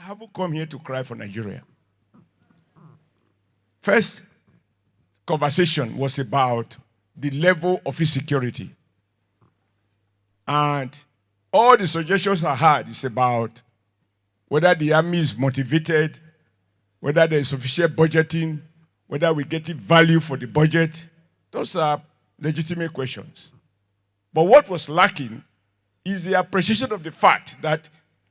haven't come here to cry for Nigeria. First conversation was about the level of insecurity. And all the suggestions I had is about whether the army is motivated, whether there is sufficient budgeting, whether we get value for the budget. Those are legitimate questions. But what was lacking is the appreciation of the fact that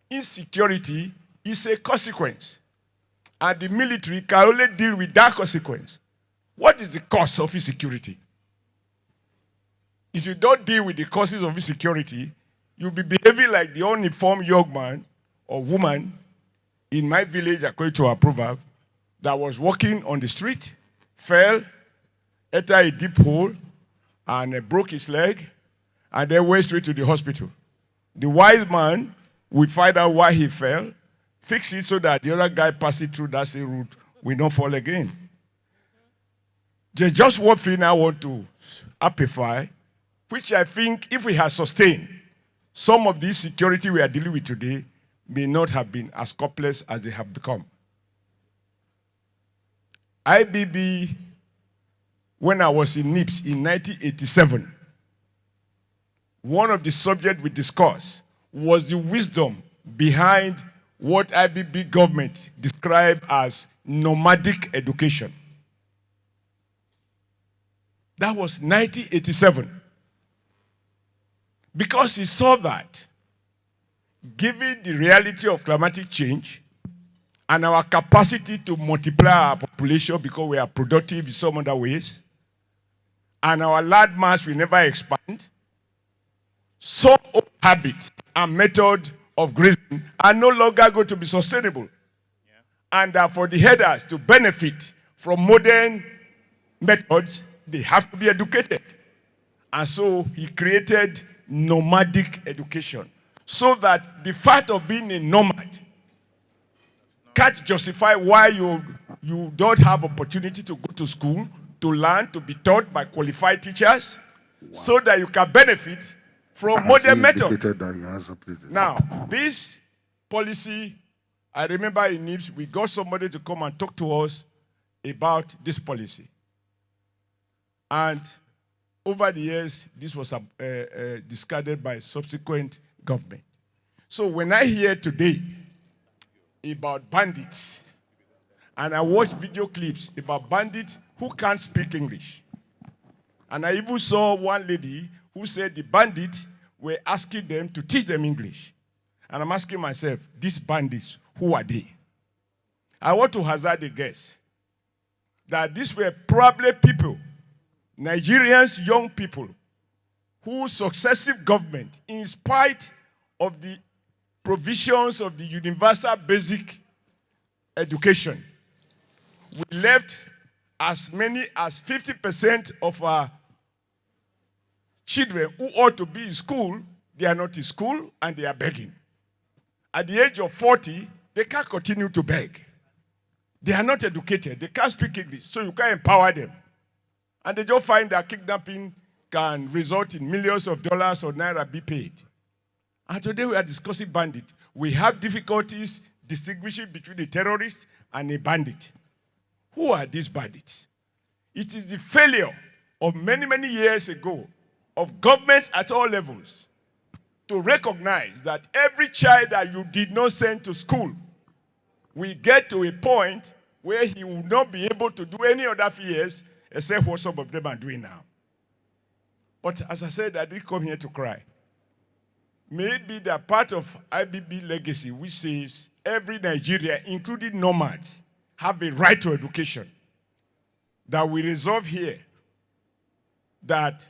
insecurity is a consequence. And the military can only deal with that consequence. What is the cause of insecurity? If you don't deal with the causes of insecurity, you'll be behaving like the uninformed young man or woman in my village, according to our proverb, that was walking on the street, fell, entered a deep hole, and broke his leg, and then went straight to the hospital. The wise man will find out why he fell, fix it so that the other guy passing through that same route will not fall again. There's just one thing I want to amplify, which I think if we had sustained, some of the insecurity we are dealing with today may not have been as complex as they have become. IBB, when I was in NIPS in 1987, one of the subjects we discussed was the wisdom behind what IBB government described as nomadic education. That was 1987. Because he saw that, given the reality of climatic change and our capacity to multiply our population because we are productive in some other ways, and our land mass will never expand, some old habits and methods of grazing are no longer going to be sustainable. And for the herders to benefit from modern methods, they have to be educated. And so he created nomadic education so that the fact of being a nomad can't justify why you don't have opportunity to go to school, to learn, to be taught by qualified teachers, so that you can benefit from modern methods. Now, this policy, I remember in NIPS, we got somebody to come and talk to us about this policy. And over the years, this was discarded by subsequent government. So when I hear today about bandits, and I watch video clips about bandits who can't speak English, and I even saw one lady who said the bandits were asking them to teach them English. And I'm asking myself, these bandits, who are they? I want to hazard a guess that these were probably people, Nigerians, young people, whose successive government, in spite of the provisions of the universal basic education, we left as many as 50% of our children who ought to be in school, they are not in school and they are begging. At the age of 40, they can't continue to beg. They are not educated. They can't speak English, so you can't empower them. And they just find that kidnapping can result in millions of dollars or naira be paid. And today we are discussing bandit. We have difficulties distinguishing between a terrorist and a bandit. Who are these bandits? It is the failure of many, many years ago of governments at all levels to recognize that every child that you did not send to school will get to a point where he will not be able to do any other fears except what some of them are doing now. But as I said, I didn't come here to cry. May it be that part of IBB legacy which says every Nigerian, including nomads, have a right to education. That we resolve here that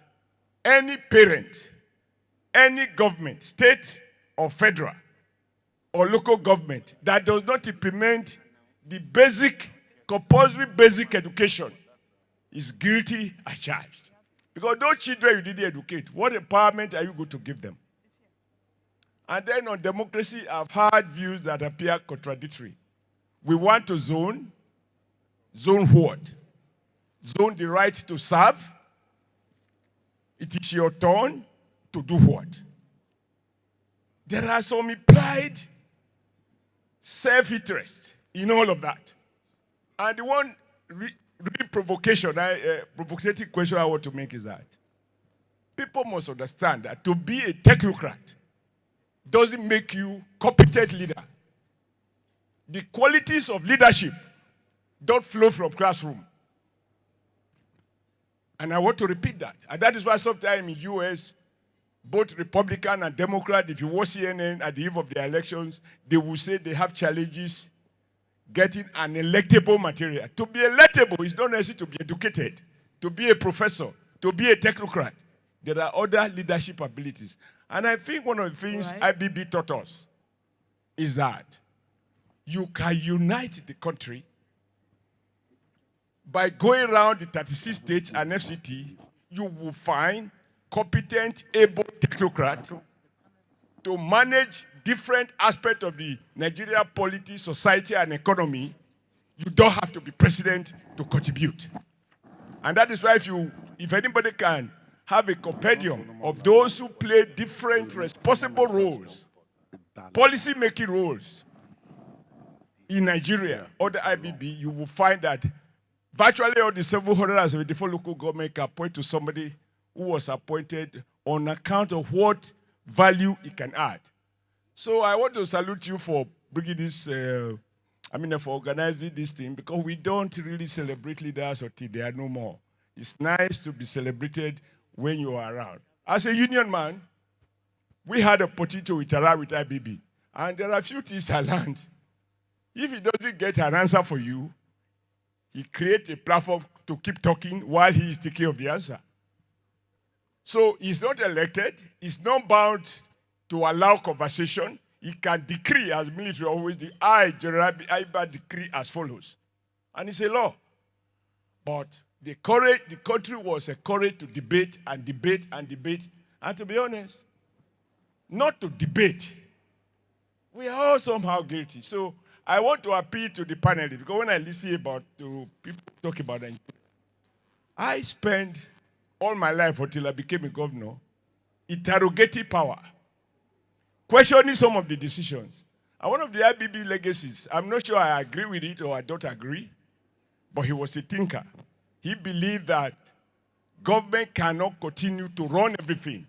any parent, any government, state or federal or local government that does not implement the basic, compulsory basic education is guilty as charged. Because those children you didn't educate, what empowerment are you going to give them? And then on democracy, I've heard views that appear contradictory. We want to zone what? Zone the right to serve. It is your turn to do what? There are some implied self-interest in all of that. And the one real provocative question I want to make is that people must understand that to be a technocrat doesn't make you competent leader. The qualities of leadership don't flow from classroom. And I want to repeat that. And that is why sometimes in the US, both Republican and Democrat, if you watch CNN at the eve of the elections, they will say they have challenges getting an electable material. To be electable is not necessary to be educated, to be a professor, to be a technocrat. There are other leadership abilities. And I think one of the things IBB taught us is that you can unite the country by going around the 36 states and FCT. You will find competent, able technocrats to manage different aspects of the Nigeria polity, society, and economy. You don't have to be president to contribute. And that is why if anybody can have a compendium of those who play different responsible roles, policy-making roles in Nigeria or the IBB, you will find that virtually all the 774 local government can point to somebody who was appointed on account of what value it can add. So I want to salute you for bringing this, for organizing this thing, because we don't really celebrate leaders until they are no more. It's nice to be celebrated when you are around. As a union man, we had a opportunity to interact with IBB, and there are a few things I learned. If he doesn't get an answer for you, he creates a platform to keep talking while he is taking care of the answer. So he's not elected, he's not bound to allow conversation. He can decree, as military always, I decree as follows. And it's a law. But the country was encouraged to debate and debate and debate. And to be honest, not to debate. We are all somehow guilty. So I want to appeal to the panelists, because when I listen to people talk about it, I spent all my life until I became a governor interrogating power, questioning some of the decisions. And one of the IBB legacies, I'm not sure I agree with it or I don't agree, but he was a thinker. He believed that government cannot continue to run everything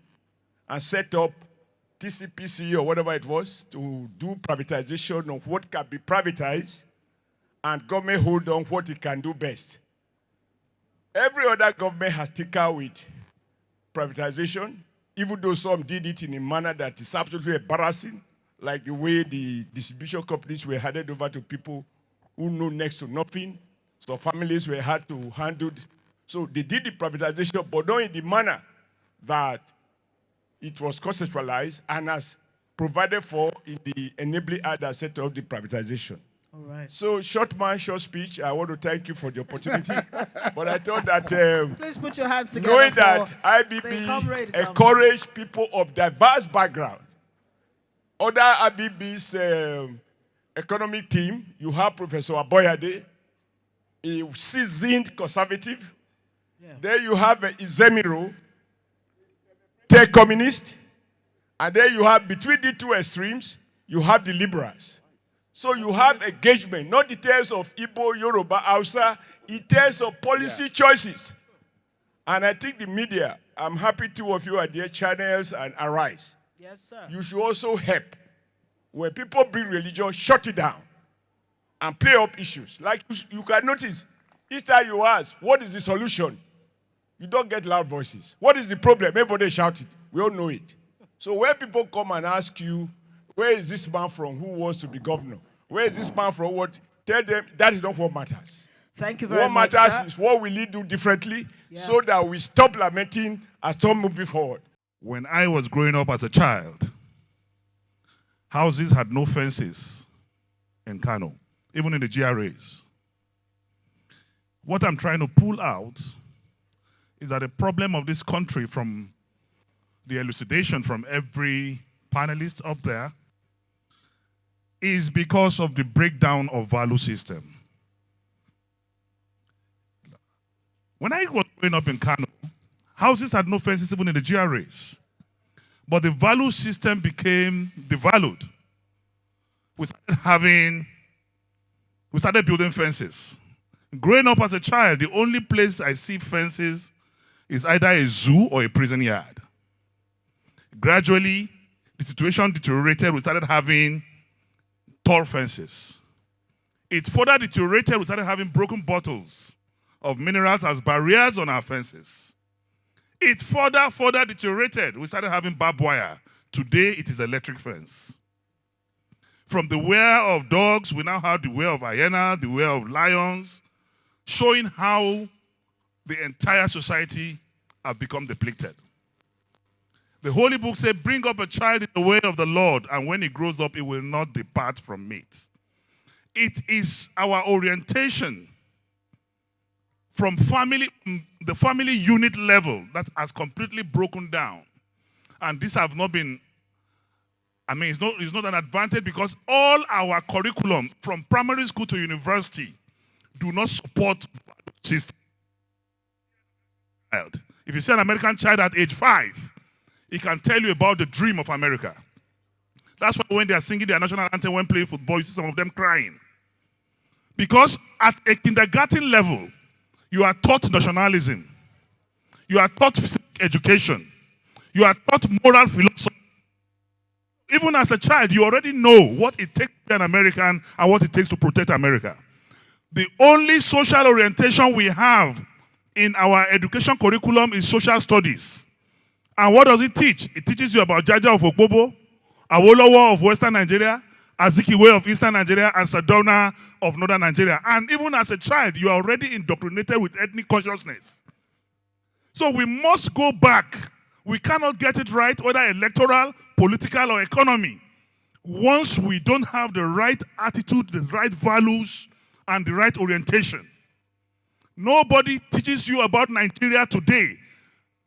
and set up TCPC or whatever it was to do privatization of what can be privatized and government hold on what it can do best. Every other government has taken with privatization, even though some did it in a manner that is absolutely embarrassing, like the way the distribution companies were handed over to people who know next to nothing. So families were had to handle. So they did the privatization, but not in the manner that it was conceptualized and as provided for in the enabling act that set up the privatization. All right. So, short speech. I want to thank you for the opportunity. But I thought that please put your hands together. Knowing that IBB encouraged people of diverse background. Other IBB's economic team, you have Professor Aboyade, a seasoned conservative. Yeah. There you have Izemiro, tech communist. And then you have, between the two extremes, you have the liberals. So you have engagement, not in terms of Igbo, Yoruba, Hausa, in terms of policy choices. And I think the media, I'm happy two of you are there, Channels and Arise. Yes, sir. You should also help. When people bring religion, shut it down and play up issues. Like you can notice, each time you ask, what is the solution? You don't get loud voices. What is the problem? Everybody shout it. We all know it. So when people come and ask you, where is this man from who wants to be governor? Where is this man from what? Tell them that is not what matters. Thank you very much, What matters is what will he do differently so that we stop lamenting and start moving forward. When I was growing up as a child, houses had no fences in Kano, even in the GRAs. What I'm trying to pull out is that the problem of this country, from the elucidation from every panelist up there, is because of the breakdown of value system. When I was growing up in Kano, houses had no fences even in the GRAs. But the value system became devalued. we started building fences. Growing up as a child, the only place I see fences is either a zoo or a prison yard. Gradually, the situation deteriorated. We started having tall fences. It further deteriorated. We started having broken bottles of minerals as barriers on our fences. It further deteriorated. We started having barbed wire. Today, it is electric fence. From the wear of dogs, we now have the wear of hyena, the wear of lions, showing how the entire society have become depleted. The Holy Book says, bring up a child in the way of the Lord, and when he grows up, he will not depart from it. It is our orientation from the family unit level that has completely broken down. And this have not been, it's not an advantage because all our curriculum from primary school to university do not support system. If you see an American child at age 5, he can tell you about the dream of America. That's why when they are singing their national anthem when playing football, you see some of them crying. Because at a kindergarten level, you are taught nationalism. You are taught civic education. You are taught moral philosophy. Even as a child, you already know what it takes to be an American and what it takes to protect America. The only social orientation we have in our education curriculum is social studies. And what does it teach? It teaches you about Jaja of Okpobo, Awolowo of Western Nigeria, Azikiwe of Eastern Nigeria, and Sardauna of Northern Nigeria. And even as a child, you are already indoctrinated with ethnic consciousness. So we must go back. We cannot get it right, whether electoral, political, or economy, once we don't have the right attitude, the right values, and the right orientation. Nobody teaches you about Nigeria today.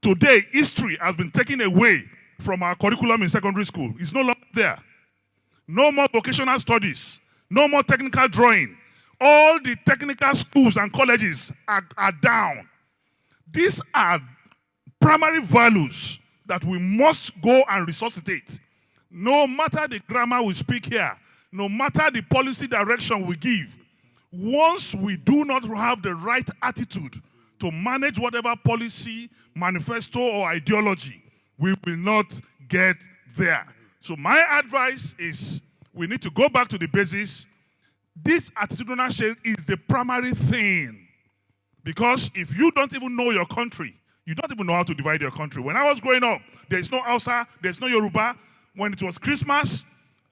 Today, history has been taken away from our curriculum in secondary school. It's no longer there. No more vocational studies. No more technical drawing. All the technical schools and colleges are down. These are primary values that we must go and resuscitate. No matter the grammar we speak here, no matter the policy direction we give, once we do not have the right attitude to manage whatever policy, manifesto, or ideology, we will not get there. So my advice is we need to go back to the basics. This attitudinal change is the primary thing. Because if you don't even know your country, you don't even know how to divide your country. When I was growing up, there's no Hausa, there's no Yoruba. When it was Christmas,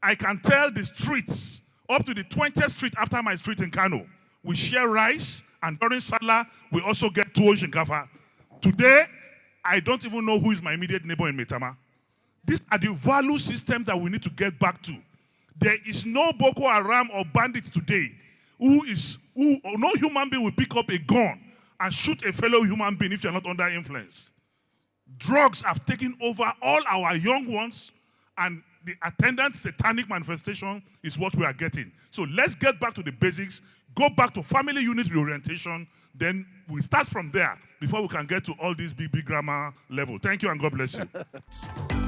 I can tell the streets up to the 20th street after my street in Kano. We share rice, and during Salah, we also get tuwo shinkafa. Today, I don't even know who is my immediate neighbor in Metama. These are the value systems that we need to get back to. There is no Boko Haram or bandit today who no human being will pick up a gun and shoot a fellow human being if you're not under influence. Drugs have taken over all our young ones, and the attendant satanic manifestation is what we are getting. So let's get back to the basics, go back to family unit reorientation, then we start from there before we can get to all this big grammar level. Thank you and God bless you.